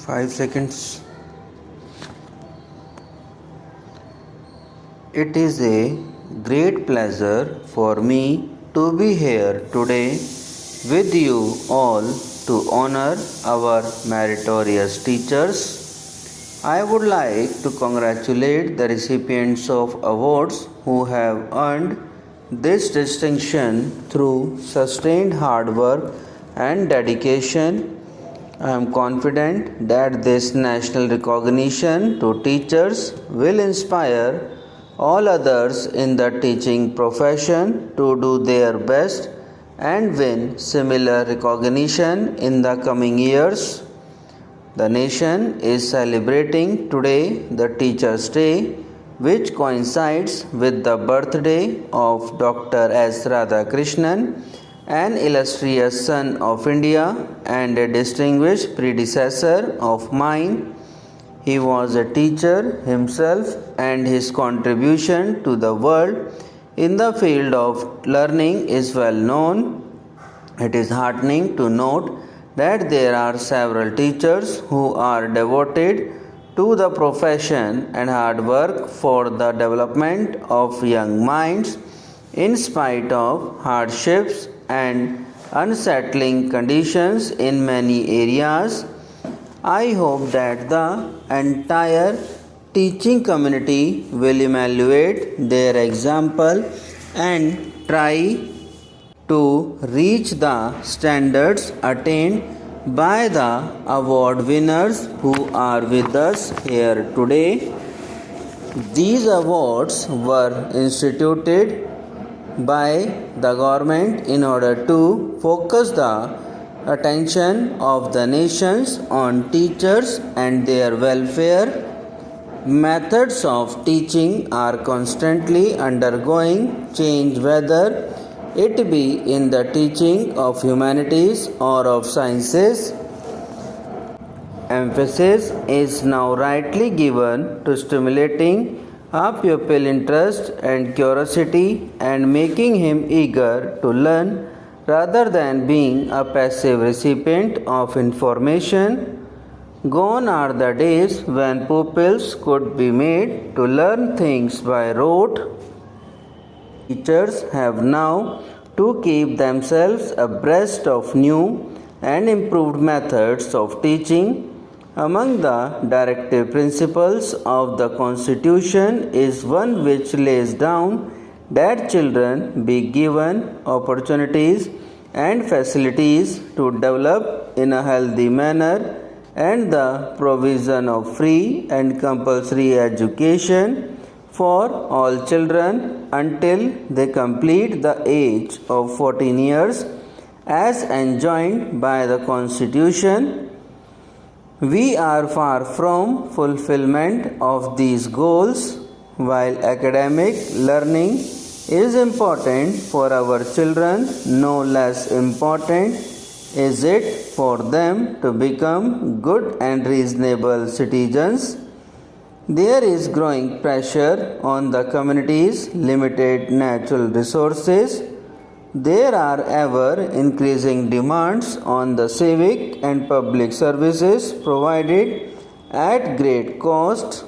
5 seconds. It is a great pleasure for me to be here today with you all to honor our meritorious teachers. I would like to congratulate the recipients of awards who have earned this distinction through sustained hard work and dedication. I am confident that this national recognition to teachers will inspire all others in the teaching profession to do their best and win similar recognition in the coming years. The nation is celebrating today the Teachers' Day, which coincides with the birthday of Dr. S. Radhakrishnan, an illustrious son of India and a distinguished predecessor of mine. He was a teacher himself, and his contribution to the world in the field of learning is well known. It is heartening to note that there are several teachers who are devoted to the profession and hard work for the development of young minds in spite of hardships and unsettling conditions in many areas. I hope that the entire teaching community will emulate their example and try to reach the standards attained by the award winners who are with us here today. These awards were instituted by the government in order to focus the attention of the nations on teachers and their welfare. Methods of teaching are constantly undergoing change, whether it be in the teaching of humanities or of sciences. Emphasis is now rightly given to stimulating a pupil interest and curiosity and making him eager to learn rather than being a passive recipient of information. Gone are the days when pupils could be made to learn things by rote. Teachers have now to keep themselves abreast of new and improved methods of teaching. Among the directive principles of the Constitution is one which lays down that children be given opportunities and facilities to develop in a healthy manner, and the provision of free and compulsory education for all children until they complete the age of 14 years as enjoined by the Constitution. We are far from fulfillment of these goals. While academic learning is important for our children, no less important is it for them to become good and reasonable citizens. There is growing pressure on the community's limited natural resources. There are ever increasing demands on the civic and public services provided at great cost.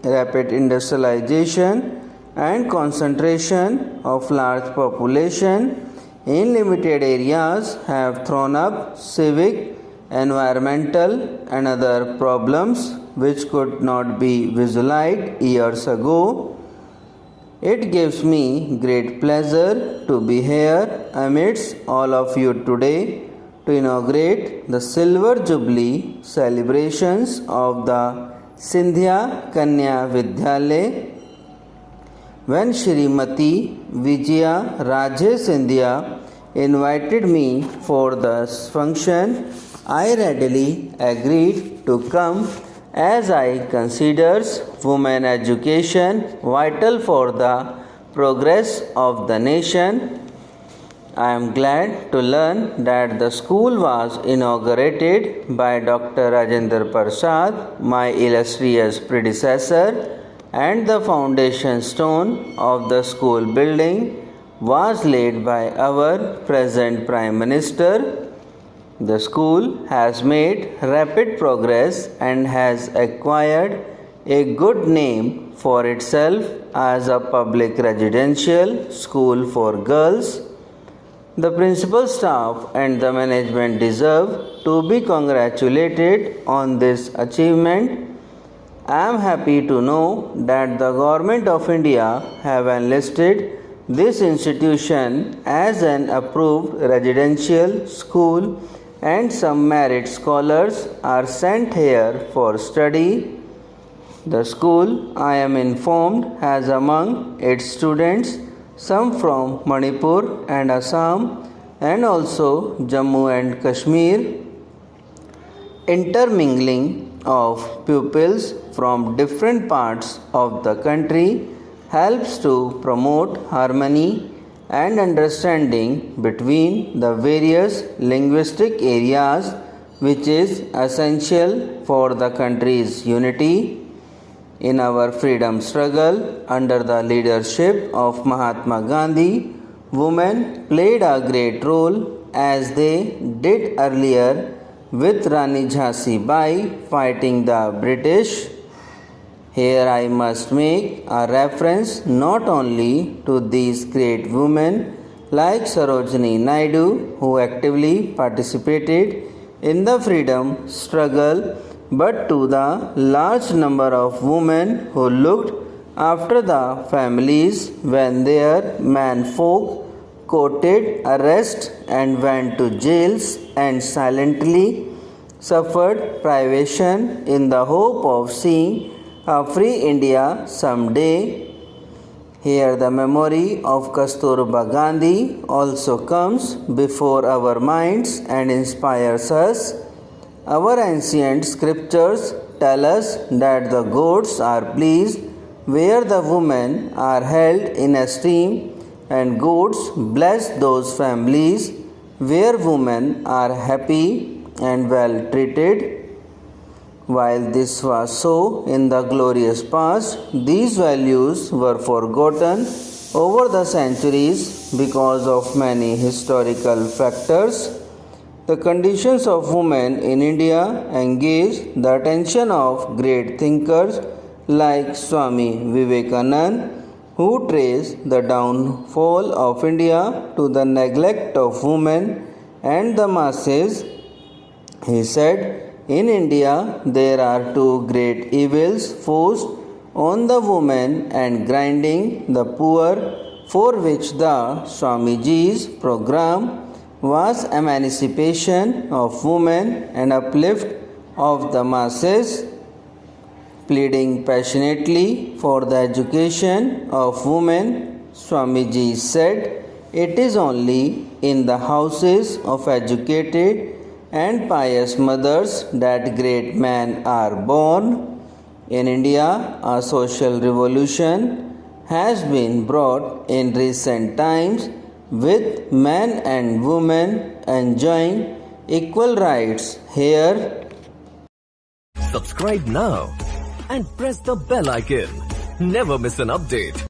Rapid industrialization and concentration of large population in limited areas have thrown up civic, environmental and other problems which could not be visualized years ago. It gives me great pleasure to be here amidst all of you today to inaugurate the Silver Jubilee celebrations of the Sindhya Kanya Vidyalaya. When Shrimati Vijaya Raje Sindhya invited me for this function, I readily agreed to come as I considers women education vital for the progress of the nation. I am glad to learn that the school was inaugurated by Dr. Rajendra Prasad, my illustrious predecessor, and the foundation stone of the school building was laid by our present Prime Minister. The school has made rapid progress and has acquired a good name for itself as a public residential school for girls. The principal staff and the management deserve to be congratulated on this achievement. I am happy to know that the Government of India have enlisted this institution as an approved residential school and some merit scholars are sent here for study. The school, I am informed, has among its students some from Manipur and Assam and also Jammu and Kashmir. Intermingling of pupils from different parts of the country helps to promote harmony and understanding between the various linguistic areas, which is essential for the country's unity. In our freedom struggle under the leadership of Mahatma Gandhi, women played a great role as they did earlier with Rani Jhansi Bai fighting the British. Here I must make a reference not only to these great women like Sarojini Naidu, who actively participated in the freedom struggle, but to the large number of women who looked after the families when their menfolk courted arrest and went to jails and silently suffered privation in the hope of seeing a free India someday. Here the memory of Kasturba Gandhi also comes before our minds and inspires us. Our ancient scriptures tell us that the gods are pleased where the women are held in esteem, and gods bless those families where women are happy and well treated. While this was so in the glorious past, these values were forgotten over the centuries because of many historical factors. The conditions of women in India engaged the attention of great thinkers like Swami Vivekananda, who traced the downfall of India to the neglect of women and the masses. He said, in India there are two great evils forced on the woman and grinding the poor, for which the Swamiji's program was emancipation of women and uplift of the masses. Pleading passionately for the education of women, Swamiji said, it is only in the houses of educated and pious mothers that great men are born. In India, a social revolution has been brought in recent times with men and women enjoying equal rights here. Subscribe now and press the bell icon. Never miss an update.